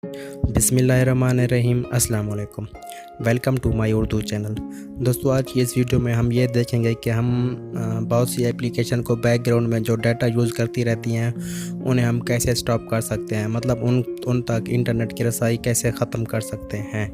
बिस्मिल्लाहिर्रहमानिर्रहीम अस्सलाम वालेकुम। Welcome to my Urdu channel. दोस्तों, आज की इस वीडियो में हम ये देखेंगे कि हम बहुत सी एप्लीकेशन को बैकग्राउंड में जो डाटा यूज़ करती रहती हैं उन्हें हम कैसे स्टॉप कर सकते हैं, मतलब उन तक इंटरनेट की रसाई कैसे ख़त्म कर सकते हैं।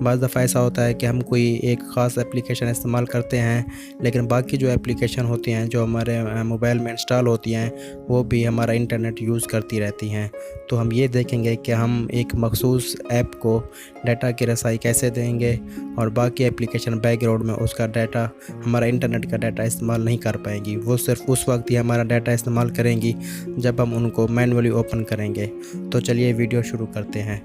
बाज़ दफ़ा ऐसा होता है कि हम कोई एक ख़ास एप्लीकेशन इस्तेमाल करते हैं, लेकिन बाकी जो एप्लीकेशन होती हैं जो हमारे मोबाइल में इंस्टॉल होती हैं वो भी हमारा इंटरनेट यूज़ करती रहती हैं। तो हम ये देखेंगे कि हम एक मखसूस ऐप को डाटा की रसाई कैसे देंगे और बाकी एप्लीकेशन बैकग्राउंड में उसका डाटा, हमारा इंटरनेट का डाटा इस्तेमाल नहीं कर पाएंगी। वो सिर्फ उस वक्त ही हमारा डाटा इस्तेमाल करेंगी जब हम उनको मैनुअली ओपन करेंगे। तो चलिए वीडियो शुरू करते हैं।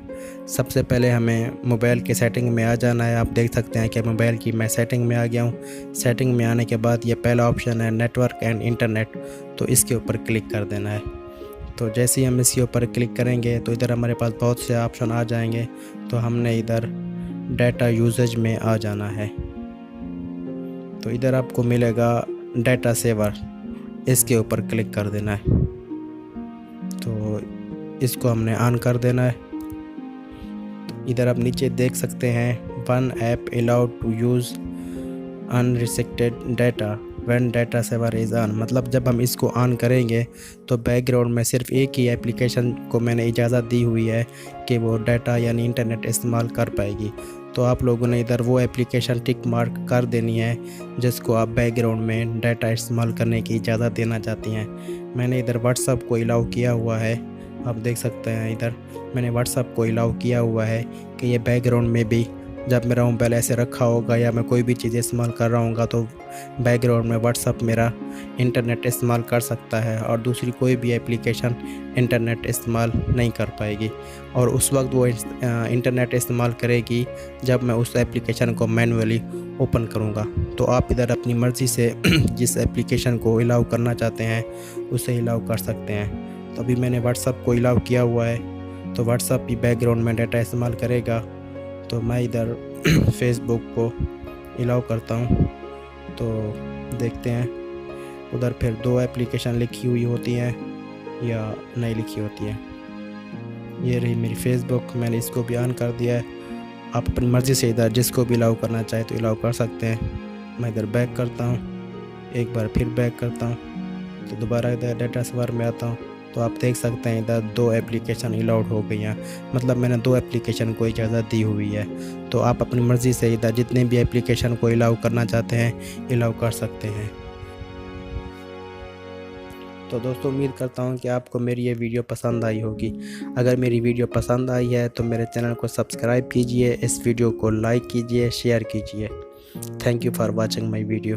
सबसे पहले हमें मोबाइल के सेटिंग में आ जाना है। आप देख सकते हैं कि मोबाइल की मैं सेटिंग में आ गया हूँ। सेटिंग में आने के बाद ये पहला ऑप्शन है नेटवर्क एंड इंटरनेट, तो इसके ऊपर क्लिक कर देना है। तो जैसे ही हम इसके ऊपर क्लिक करेंगे तो इधर हमारे पास बहुत से ऑप्शन आ जाएंगे। तो हमने इधर डाटा यूजेज में आ जाना है। तो इधर आपको मिलेगा डाटा सेवर, इसके ऊपर क्लिक कर देना है। तो इसको हमने ऑन कर देना है। तो इधर आप नीचे देख सकते हैं one app allowed to use unrestricted data when data saver is on, मतलब जब हम इसको ऑन करेंगे तो बैकग्राउंड में सिर्फ एक ही एप्लीकेशन को मैंने इजाज़त दी हुई है कि वो डाटा यानी इंटरनेट इस्तेमाल कर पाएगी। तो आप लोगों ने इधर वो एप्लीकेशन टिक मार्क कर देनी है जिसको आप बैकग्राउंड में डाटा इस्तेमाल करने की इजाज़त देना चाहती हैं। मैंने इधर व्हाट्सअप को अलाउ किया हुआ है। आप देख सकते हैं इधर मैंने व्हाट्सअप को अलाउ किया हुआ है कि ये बैकग्राउंड में भी जब मेरा मोबाइल ऐसे रखा होगा या मैं कोई भी चीज़ इस्तेमाल कर रहा हूँगा तो बैकग्राउंड में व्हाट्सअप मेरा इंटरनेट इस्तेमाल कर सकता है और दूसरी कोई भी एप्लीकेशन इंटरनेट इस्तेमाल नहीं कर पाएगी। और उस वक्त वो इंटरनेट इस्तेमाल करेगी जब मैं उस एप्लीकेशन को मैनुअली ओपन करूँगा। तो आप इधर अपनी मर्ज़ी से जिस एप्लीकेशन को अलाउ करना चाहते हैं उसे अलाउ कर सकते हैं। तो अभी मैंने व्हाट्सअप को अलाउ किया हुआ है, तो व्हाट्सअप भी बैकग्राउंड में डाटा इस्तेमाल करेगा। तो मैं इधर फेसबुक को अलाउ करता हूँ। तो देखते हैं उधर फिर दो एप्लीकेशन लिखी हुई होती हैं या नहीं लिखी होती है। ये रही मेरी फेसबुक, मैंने इसको भी ऑन कर दिया है। आप अपनी मर्ज़ी से इधर जिसको भी अलाउ करना चाहे तो अलाउ कर सकते हैं। मैं इधर बैक करता हूँ, एक बार फिर बैक करता हूँ, तो दोबारा इधर डाटा सेवर में आता हूँ। तो आप देख सकते हैं इधर दो एप्लीकेशन अलाउड हो गई हैं, मतलब मैंने दो एप्लीकेशन को इजाज़त दी हुई है। तो आप अपनी मर्ज़ी से इधर जितने भी एप्लीकेशन को अलाउ करना चाहते हैं अलाउ कर सकते हैं। तो दोस्तों, उम्मीद करता हूं कि आपको मेरी ये वीडियो पसंद आई होगी। अगर मेरी वीडियो पसंद आई है तो मेरे चैनल को सब्सक्राइब कीजिए, इस वीडियो को लाइक कीजिए, शेयर कीजिए। Thank you for watching my video.